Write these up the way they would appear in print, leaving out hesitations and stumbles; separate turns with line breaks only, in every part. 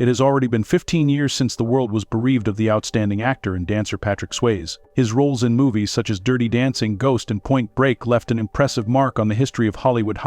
It has already been 15 years since the world was bereaved of the outstanding actor and dancer Patrick Swayze. His roles in movies such as Dirty Dancing, Ghost, and Point Break left an impressive mark on the history of Hollywood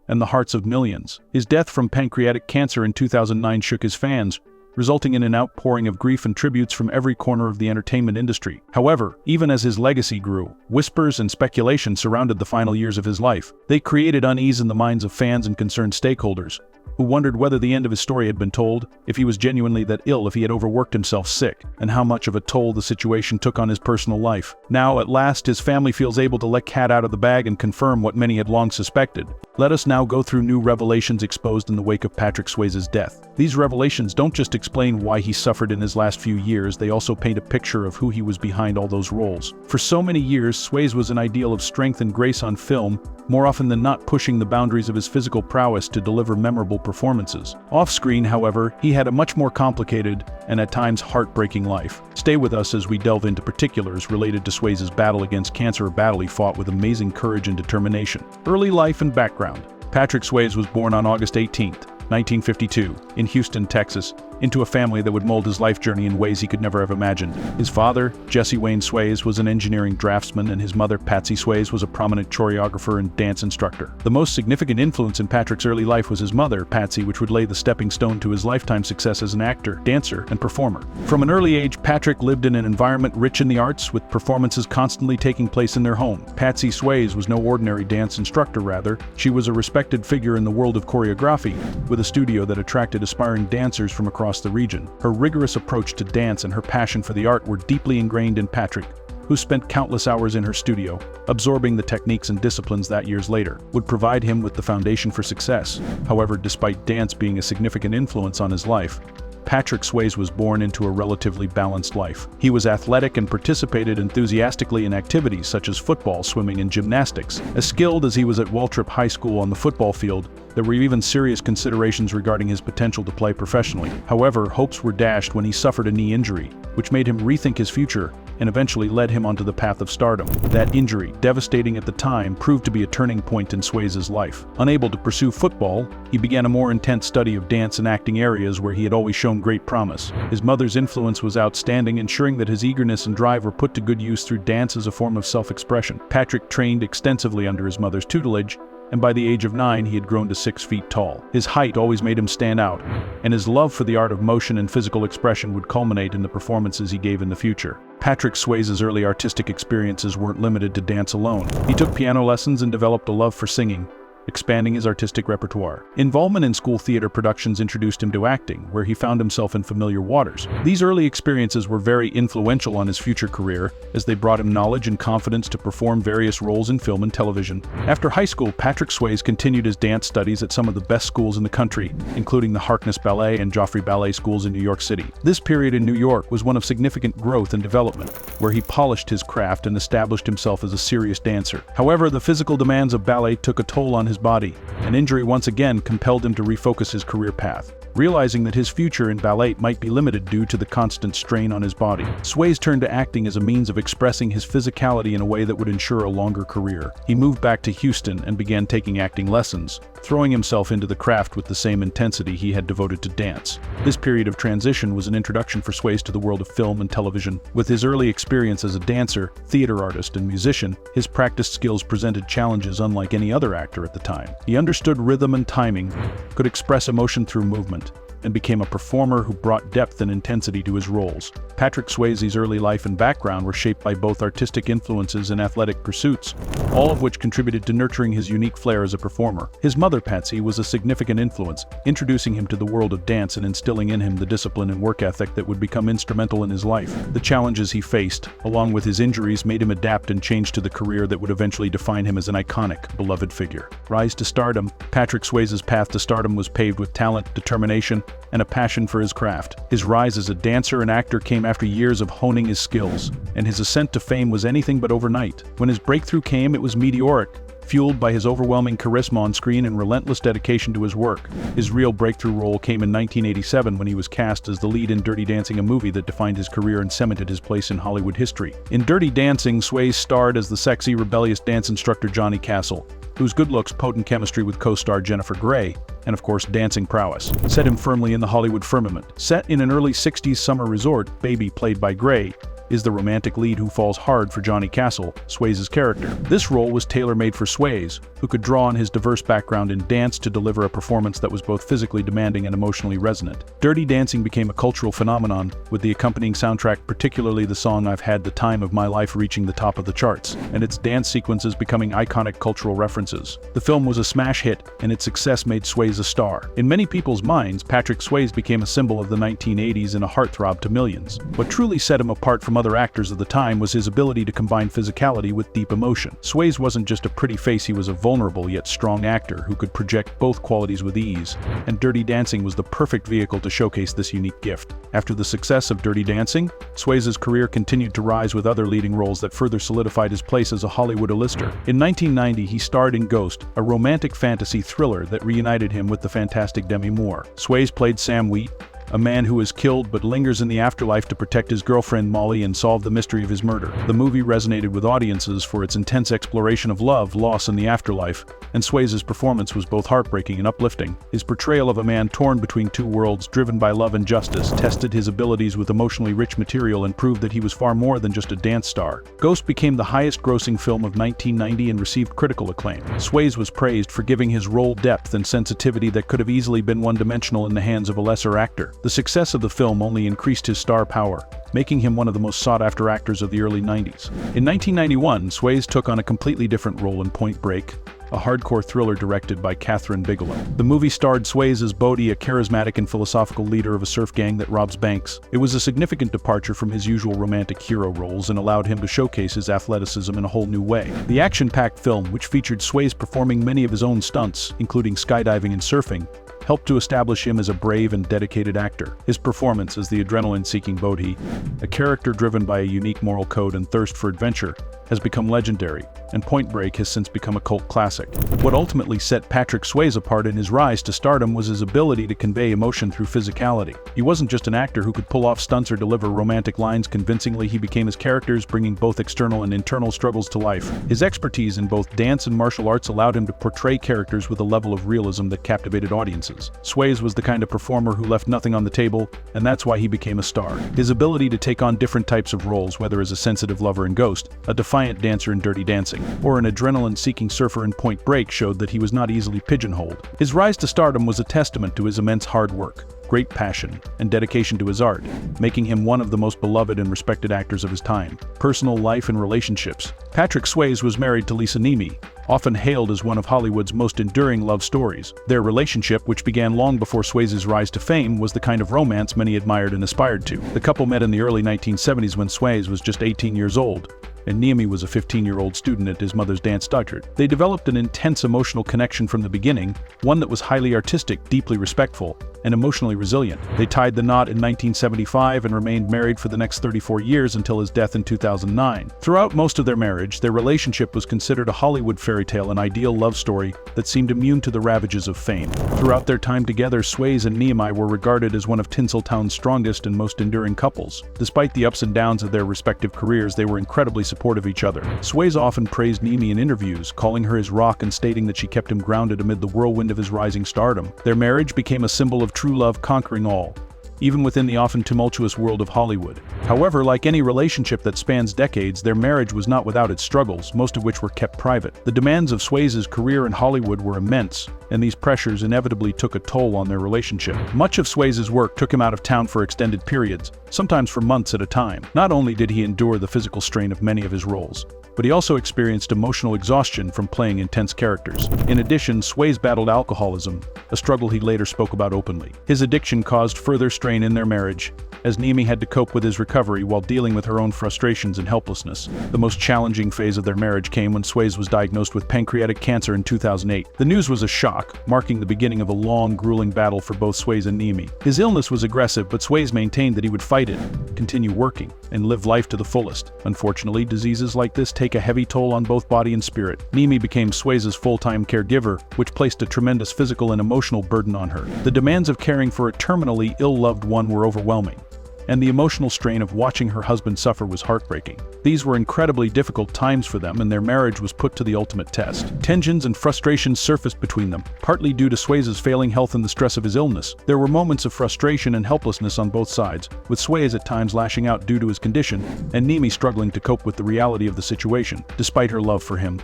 and the hearts of millions. His death from pancreatic cancer in 2009 shook his fans, resulting in an outpouring of grief and tributes from every corner of the entertainment industry. However, even as his legacy grew, whispers and speculation surrounded the final years of his life. They created unease in the minds of fans and concerned stakeholders, who wondered whether the end of his story had been told, if he was genuinely that ill, if he had overworked himself sick, and how much of a toll the situation took on his personal life. Now, at last, his family feels able to let cat out of the bag and confirm what many had long suspected. Let us now go through new revelations exposed in the wake of Patrick Swayze's death. These revelations don't just explain why he suffered in his last few years, they also paint a picture of who he was behind all those roles. For so many years, Swayze was an ideal of strength and grace on film, more often than not pushing the boundaries of his physical prowess to deliver memorable performances. Off-screen, however, he had a much more complicated and at times heartbreaking life. Stay with us as we delve into particulars related to Swayze's battle against cancer, a battle he fought with amazing courage and determination. Early life and background. Patrick Swayze was born on August 18, 1952, in Houston, Texas, into a family that would mold his life journey in ways he could never have imagined. His father, Jesse Wayne Swayze, was an engineering draftsman, and his mother, Patsy Swayze, was a prominent choreographer and dance instructor. The most significant influence in Patrick's early life was his mother, Patsy, which would lay the stepping stone to his lifetime success as an actor, dancer, and performer. From an early age, Patrick lived in an environment rich in the arts, with performances constantly taking place in their home. Patsy Swayze was no ordinary dance instructor, rather, she was a respected figure in the world of choreography, with a studio that attracted aspiring dancers from across the region. Her rigorous approach to dance and her passion for the art were deeply ingrained in Patrick, who spent countless hours in her studio, absorbing the techniques and disciplines that years later would provide him with the foundation for success. However, despite dance being a significant influence on his life, Patrick Swayze was born into a relatively balanced life. He was athletic and participated enthusiastically in activities such as football, swimming, and gymnastics. As skilled as he was at Waltrip High School on the football field, there were even serious considerations regarding his potential to play professionally. However, hopes were dashed when he suffered a knee injury, which made him rethink his future and eventually led him onto the path of stardom. That injury, devastating at the time, proved to be a turning point in Swayze's life. Unable to pursue football, he began a more intense study of dance and acting, areas where he had always shown great promise. His mother's influence was outstanding, ensuring that his eagerness and drive were put to good use through dance as a form of self-expression. Patrick trained extensively under his mother's tutelage, and by the age of 9 he had grown to 6 feet tall. His height always made him stand out, and his love for the art of motion and physical expression would culminate in the performances he gave in the future. Patrick Swayze's early artistic experiences weren't limited to dance alone. He took piano lessons and developed a love for singing, expanding his artistic repertoire. Involvement in school theater productions introduced him to acting, where he found himself in familiar waters. These early experiences were very influential on his future career, as they brought him knowledge and confidence to perform various roles in film and television. After high school, Patrick Swayze continued his dance studies at some of the best schools in the country, including the Harkness Ballet and Joffrey Ballet schools in New York City. This period in New York was one of significant growth and development, where he polished his craft and established himself as a serious dancer. However, the physical demands of ballet took a toll on his body. An injury once again compelled him to refocus his career path. Realizing that his future in ballet might be limited due to the constant strain on his body, Swayze turned to acting as a means of expressing his physicality in a way that would ensure a longer career. He moved back to Houston and began taking acting lessons, throwing himself into the craft with the same intensity he had devoted to dance. This period of transition was an introduction for Swayze to the world of film and television. With his early experience as a dancer, theater artist, and musician, his practiced skills presented challenges unlike any other actor at the time. He understood rhythm and timing, could express emotion through movement, and became a performer who brought depth and intensity to his roles. Patrick Swayze's early life and background were shaped by both artistic influences and athletic pursuits, all of which contributed to nurturing his unique flair as a performer. His mother, Patsy, was a significant influence, introducing him to the world of dance and instilling in him the discipline and work ethic that would become instrumental in his life. The challenges he faced, along with his injuries, made him adapt and change to the career that would eventually define him as an iconic, beloved figure. Rise to stardom. Patrick Swayze's path to stardom was paved with talent, determination, and a passion for his craft. His rise as a dancer and actor came after years of honing his skills, and his ascent to fame was anything but overnight. When his breakthrough came, it was meteoric, fueled by his overwhelming charisma on screen and relentless dedication to his work. His real breakthrough role came in 1987 when he was cast as the lead in Dirty Dancing, a movie that defined his career and cemented his place in Hollywood history. In Dirty Dancing, Swayze starred as the sexy, rebellious dance instructor Johnny Castle, whose good looks, potent chemistry with co-star Jennifer Grey, and of course dancing prowess, set him firmly in the Hollywood firmament. Set in an early 60s summer resort, Baby, played by Grey, is the romantic lead who falls hard for Johnny Castle, Swayze's character. This role was tailor-made for Swayze, who could draw on his diverse background in dance to deliver a performance that was both physically demanding and emotionally resonant. Dirty Dancing became a cultural phenomenon, with the accompanying soundtrack, particularly the song I've Had the Time of My Life, reaching the top of the charts, and its dance sequences becoming iconic cultural references. The film was a smash hit, and its success made Swayze a star. In many people's minds, Patrick Swayze became a symbol of the 1980s and a heartthrob to millions. What truly set him apart from other actors of the time was his ability to combine physicality with deep emotion. Swayze wasn't just a pretty face, he was a vulnerable yet strong actor who could project both qualities with ease, and Dirty Dancing was the perfect vehicle to showcase this unique gift. After the success of Dirty Dancing, Swayze's career continued to rise with other leading roles that further solidified his place as a Hollywood A-lister. In 1990, he starred in Ghost, a romantic fantasy thriller that reunited him with the fantastic Demi Moore. Swayze played Sam Wheat, a man who is killed but lingers in the afterlife to protect his girlfriend Molly and solve the mystery of his murder. The movie resonated with audiences for its intense exploration of love, loss, and the afterlife, and Swayze's performance was both heartbreaking and uplifting. His portrayal of a man torn between two worlds, driven by love and justice, tested his abilities with emotionally rich material and proved that he was far more than just a dance star. Ghost became the highest-grossing film of 1990 and received critical acclaim. Swayze was praised for giving his role depth and sensitivity that could have easily been one-dimensional in the hands of a lesser actor. The success of the film only increased his star power, making him one of the most sought-after actors of the early 90s. In 1991, Swayze took on a completely different role in Point Break, a hardcore thriller directed by Kathryn Bigelow. The movie starred Swayze as Bodie, a charismatic and philosophical leader of a surf gang that robs banks. It was a significant departure from his usual romantic hero roles and allowed him to showcase his athleticism in a whole new way. The action-packed film, which featured Swayze performing many of his own stunts, including skydiving and surfing, helped to establish him as a brave and dedicated actor. His performance as the adrenaline-seeking Bodhi, a character driven by a unique moral code and thirst for adventure, has become legendary, and Point Break has since become a cult classic. What ultimately set Patrick Swayze apart in his rise to stardom was his ability to convey emotion through physicality. He wasn't just an actor who could pull off stunts or deliver romantic lines convincingly, he became his characters, bringing both external and internal struggles to life. His expertise in both dance and martial arts allowed him to portray characters with a level of realism that captivated audiences. Swayze was the kind of performer who left nothing on the table, and that's why he became a star. His ability to take on different types of roles, whether as a sensitive lover in Ghost, a defiant dancer in Dirty Dancing, or an adrenaline-seeking surfer in Point Break, showed that he was not easily pigeonholed. His rise to stardom was a testament to his immense hard work, great passion, and dedication to his art, making him one of the most beloved and respected actors of his time. Personal life and relationships. Patrick Swayze was married to Lisa Niemi, often hailed as one of Hollywood's most enduring love stories. Their relationship, which began long before Swayze's rise to fame, was the kind of romance many admired and aspired to. The couple met in the early 1970s when Swayze was just 18 years old, and Niemi was a 15-year-old student at his mother's dance studio. They developed an intense emotional connection from the beginning, one that was highly artistic, deeply respectful, and emotionally resilient. They tied the knot in 1975 and remained married for the next 34 years until his death in 2009. Throughout most of their marriage, their relationship was considered a Hollywood fairy tale, an ideal love story that seemed immune to the ravages of fame. Throughout their time together, Swayze and Niemi were regarded as one of Tinseltown's strongest and most enduring couples. Despite the ups and downs of their respective careers, they were incredibly supportive of each other. Swayze often praised Niemi in interviews, calling her his rock and stating that she kept him grounded amid the whirlwind of his rising stardom. Their marriage became a symbol of true love conquering all, even within the often tumultuous world of Hollywood. However, like any relationship that spans decades, their marriage was not without its struggles, most of which were kept private. The demands of Swayze's career in Hollywood were immense, and these pressures inevitably took a toll on their relationship. Much of Swayze's work took him out of town for extended periods, sometimes for months at a time. Not only did he endure the physical strain of many of his roles, but he also experienced emotional exhaustion from playing intense characters. In addition, Swayze battled alcoholism, a struggle he later spoke about openly. His addiction caused further strain in their marriage, as Niemi had to cope with his recovery while dealing with her own frustrations and helplessness. The most challenging phase of their marriage came when Swayze was diagnosed with pancreatic cancer in 2008. The news was a shock, marking the beginning of a long, grueling battle for both Swayze and Niemi. His illness was aggressive, but Swayze maintained that he would fight it, continue working, and live life to the fullest. Unfortunately, diseases like this take a heavy toll on both body and spirit. Niemi became Swayze's full-time caregiver, which placed a tremendous physical and emotional burden on her. The demands of caring for a terminally ill loved one were overwhelming, and the emotional strain of watching her husband suffer was heartbreaking. These were incredibly difficult times for them, and their marriage was put to the ultimate test. Tensions and frustrations surfaced between them, partly due to Swayze's failing health and the stress of his illness. There were moments of frustration and helplessness on both sides, with Swayze at times lashing out due to his condition, and Nimi struggling to cope with the reality of the situation, despite her love for him.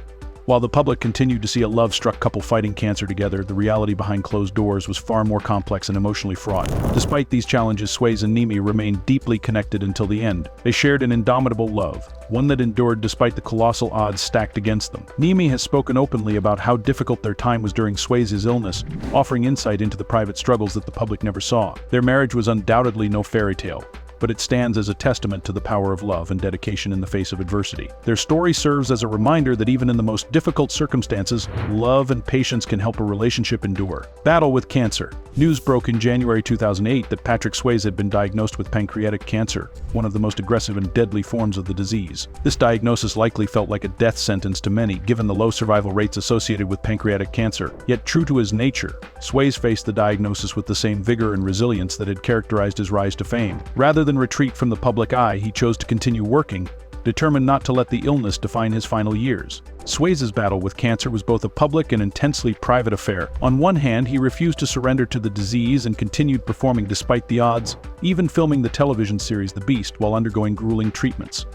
While the public continued to see a love-struck couple fighting cancer together, the reality behind closed doors was far more complex and emotionally fraught. Despite these challenges, Swayze and Nimi remained deeply connected until the end. They shared an indomitable love, one that endured despite the colossal odds stacked against them. Nimi has spoken openly about how difficult their time was during Swayze's illness, offering insight into the private struggles that the public never saw. Their marriage was undoubtedly no fairy tale, but it stands as a testament to the power of love and dedication in the face of adversity. Their story serves as a reminder that even in the most difficult circumstances, love and patience can help a relationship endure. Battle with cancer. News broke in January 2008 that Patrick Swayze had been diagnosed with pancreatic cancer, one of the most aggressive and deadly forms of the disease. This diagnosis likely felt like a death sentence to many, given the low survival rates associated with pancreatic cancer. Yet true to his nature, Swayze faced the diagnosis with the same vigor and resilience that had characterized his rise to fame. Rather than retreat from the public eye, he chose to continue working, determined not to let the illness define his final years. Swayze's battle with cancer was both a public and intensely private affair. On one hand, he refused to surrender to the disease and continued performing despite the odds, even filming the television series The Beast while undergoing grueling treatments.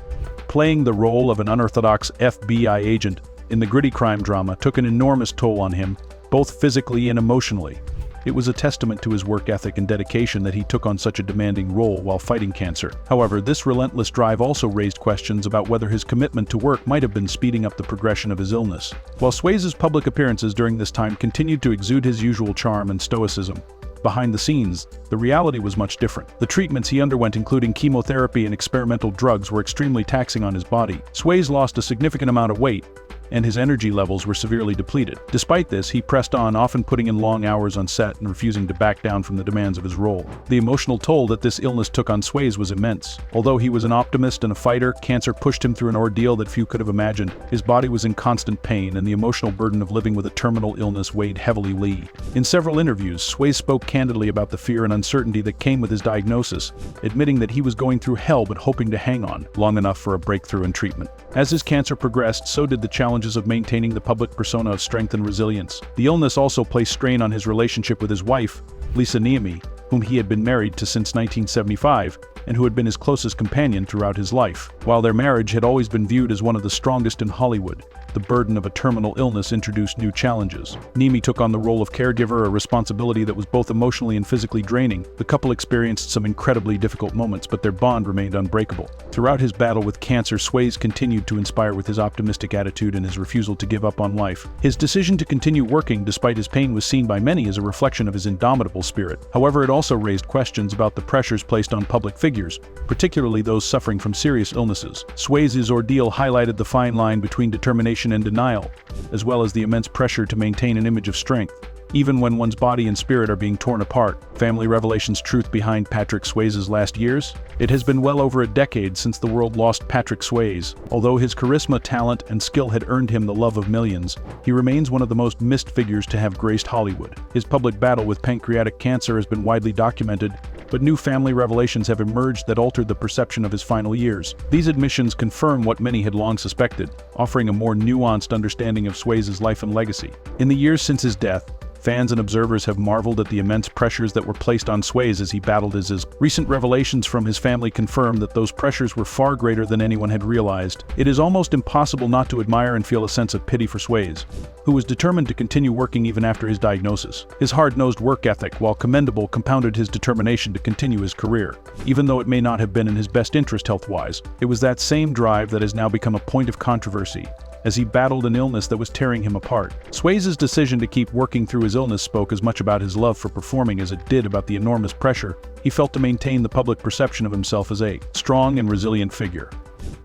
Playing the role of an unorthodox FBI agent in the gritty crime drama took an enormous toll on him, both physically and emotionally. It was a testament to his work ethic and dedication that he took on such a demanding role while fighting cancer. However, this relentless drive also raised questions about whether his commitment to work might have been speeding up the progression of his illness. While Swayze's public appearances during this time continued to exude his usual charm and stoicism, behind the scenes, the reality was much different. The treatments he underwent, including chemotherapy and experimental drugs, were extremely taxing on his body. Swayze lost a significant amount of weight, and his energy levels were severely depleted. Despite this, he pressed on, often putting in long hours on set and refusing to back down from the demands of his role. The emotional toll that this illness took on Swayze was immense. Although he was an optimist and a fighter, cancer pushed him through an ordeal that few could have imagined. His body was in constant pain, and the emotional burden of living with a terminal illness weighed heavily. In several interviews, Swayze spoke candidly about the fear and uncertainty that came with his diagnosis, admitting that he was going through hell but hoping to hang on long enough for a breakthrough in treatment. As his cancer progressed, so did the challenges of maintaining the public persona of strength and resilience. The illness also placed strain on his relationship with his wife, Lisa Nimi, whom he had been married to since 1975, and who had been his closest companion throughout his life. While their marriage had always been viewed as one of the strongest in Hollywood, the burden of a terminal illness introduced new challenges. Nimi took on the role of caregiver, a responsibility that was both emotionally and physically draining. The couple experienced some incredibly difficult moments, but their bond remained unbreakable. Throughout his battle with cancer, Swayze continued to inspire with his optimistic attitude and his refusal to give up on life. His decision to continue working despite his pain was seen by many as a reflection of his indomitable spirit. However, it also raised questions about the pressures placed on public figures, particularly those suffering from serious illnesses. Swayze's ordeal highlighted the fine line between determination and denial, as well as the immense pressure to maintain an image of strength, even when one's body and spirit are being torn apart. Family Revelations: Truth Behind Patrick Swayze's Last Years. It has been well over a decade since the world lost Patrick Swayze. Although his charisma, talent, and skill had earned him the love of millions, he remains one of the most missed figures to have graced Hollywood. His public battle with pancreatic cancer has been widely documented, but new family revelations have emerged that altered the perception of his final years. These admissions confirm what many had long suspected, offering a more nuanced understanding of Swayze's life and legacy. In the years since his death, fans and observers have marveled at the immense pressures that were placed on Swayze as he battled his illness. Recent revelations from his family confirm that those pressures were far greater than anyone had realized. It is almost impossible not to admire and feel a sense of pity for Swayze, who was determined to continue working even after his diagnosis. His hard-nosed work ethic, while commendable, compounded his determination to continue his career. Even though it may not have been in his best interest health-wise, it was that same drive that has now become a point of controversy, as he battled an illness that was tearing him apart. Swayze's decision to keep working through his illness spoke as much about his love for performing as it did about the enormous pressure he felt to maintain the public perception of himself as a strong and resilient figure.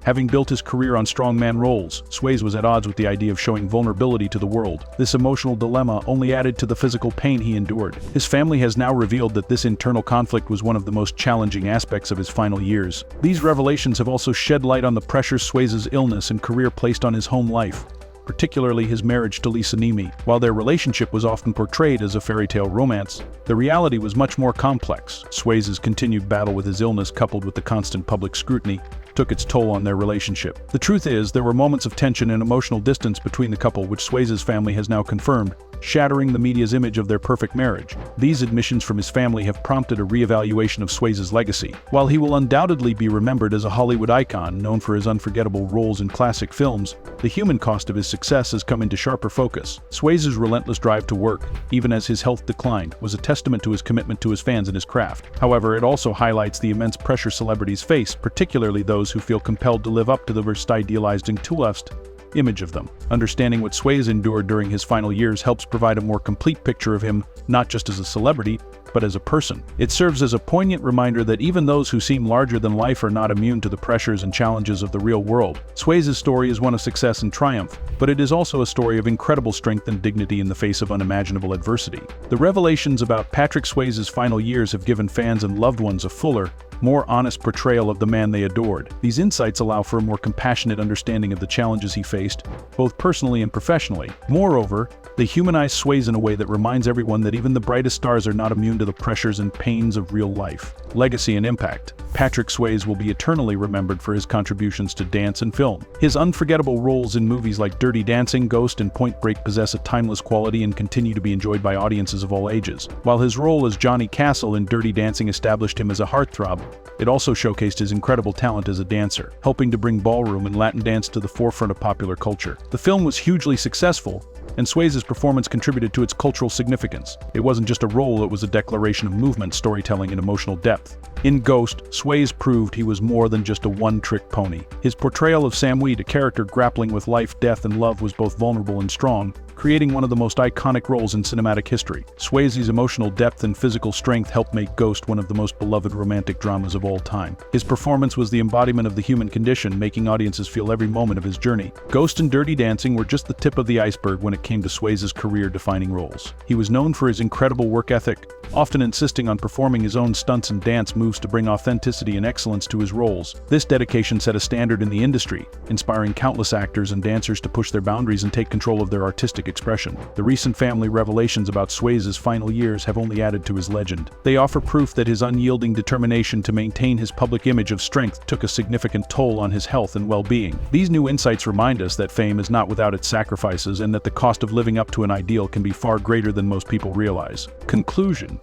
Having built his career on strongman roles, Swayze was at odds with the idea of showing vulnerability to the world. This emotional dilemma only added to the physical pain he endured. His family has now revealed that this internal conflict was one of the most challenging aspects of his final years. These revelations have also shed light on the pressures Swayze's illness and career placed on his home life, particularly his marriage to Lisa Nemi. While their relationship was often portrayed as a fairy tale romance, the reality was much more complex. Swayze's continued battle with his illness, coupled with the constant public scrutiny, took its toll on their relationship. The truth is, there were moments of tension and emotional distance between the couple, which Swayze's family has now confirmed, shattering the media's image of their perfect marriage. These admissions from his family have prompted a re-evaluation of Swayze's legacy. While he will undoubtedly be remembered as a Hollywood icon known for his unforgettable roles in classic films, the human cost of his success has come into sharper focus. Swayze's relentless drive to work, even as his health declined, was a testament to his commitment to his fans and his craft. However, it also highlights the immense pressure celebrities face, particularly those who feel compelled to live up to the idealized and too-lust image of them. Understanding what Swayze endured during his final years helps provide a more complete picture of him, not just as a celebrity, but as a person. It serves as a poignant reminder that even those who seem larger than life are not immune to the pressures and challenges of the real world. Swayze's story is one of success and triumph, but it is also a story of incredible strength and dignity in the face of unimaginable adversity. The revelations about Patrick Swayze's final years have given fans and loved ones a fuller, more honest portrayal of the man they adored. These insights allow for a more compassionate understanding of the challenges he faced, both personally and professionally. Moreover, they humanize Swayze in a way that reminds everyone that even the brightest stars are not immune to the pressures and pains of real life. Legacy and impact. Patrick Swayze will be eternally remembered for his contributions to dance and film. His unforgettable roles in movies like Dirty Dancing, Ghost, and Point Break possess a timeless quality and continue to be enjoyed by audiences of all ages. While his role as Johnny Castle in Dirty Dancing established him as a heartthrob, it also showcased his incredible talent as a dancer, helping to bring ballroom and Latin dance to the forefront of popular culture. The film was hugely successful, and Swayze's performance contributed to its cultural significance. It wasn't just a role, it was a declaration of movement, storytelling, and emotional depth. In Ghost, Swayze proved he was more than just a one-trick pony. His portrayal of Sam Weed, a character grappling with life, death, and love, was both vulnerable and strong, creating one of the most iconic roles in cinematic history. Swayze's emotional depth and physical strength helped make Ghost one of the most beloved romantic dramas of all time. His performance was the embodiment of the human condition, making audiences feel every moment of his journey. Ghost and Dirty Dancing were just the tip of the iceberg when it came to Swayze's career-defining roles. He was known for his incredible work ethic, often insisting on performing his own stunts and dance moves to bring authenticity and excellence to his roles. This dedication set a standard in the industry, inspiring countless actors and dancers to push their boundaries and take control of their artistic expression. The recent family revelations about Swayze's final years have only added to his legend. They offer proof that his unyielding determination to maintain his public image of strength took a significant toll on his health and well-being. These new insights remind us that fame is not without its sacrifices and that the cost of living up to an ideal can be far greater than most people realize. Conclusion.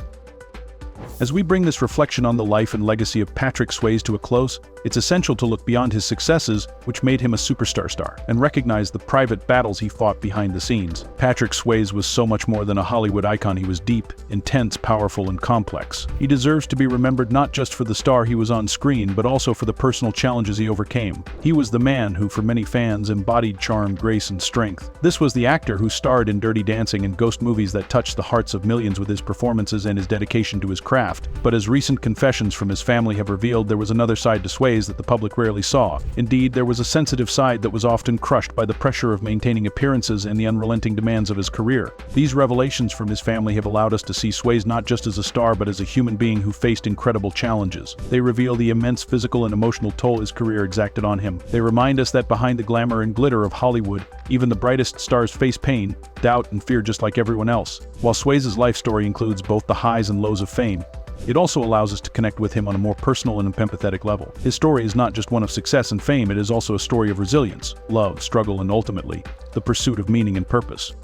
As we bring this reflection on the life and legacy of Patrick Swayze to a close, it's essential to look beyond his successes, which made him a superstar star, and recognize the private battles he fought behind the scenes. Patrick Swayze was so much more than a Hollywood icon. He was deep, intense, powerful, and complex. He deserves to be remembered not just for the star he was on screen, but also for the personal challenges he overcame. He was the man who, for many fans, embodied charm, grace, and strength. This was the actor who starred in Dirty Dancing and Ghost movies that touched the hearts of millions with his performances and his dedication to his craft. But as recent confessions from his family have revealed, there was another side to Swayze that the public rarely saw. Indeed, there was a sensitive side that was often crushed by the pressure of maintaining appearances and the unrelenting demands of his career. These revelations from his family have allowed us to see Swayze not just as a star but as a human being who faced incredible challenges. They reveal the immense physical and emotional toll his career exacted on him. They remind us that behind the glamour and glitter of Hollywood, even the brightest stars face pain, doubt, and fear just like everyone else. While Swayze's life story includes both the highs and lows of fame, it also allows us to connect with him on a more personal and empathetic level. His story is not just one of success and fame, it is also a story of resilience, love, struggle, and ultimately, the pursuit of meaning and purpose.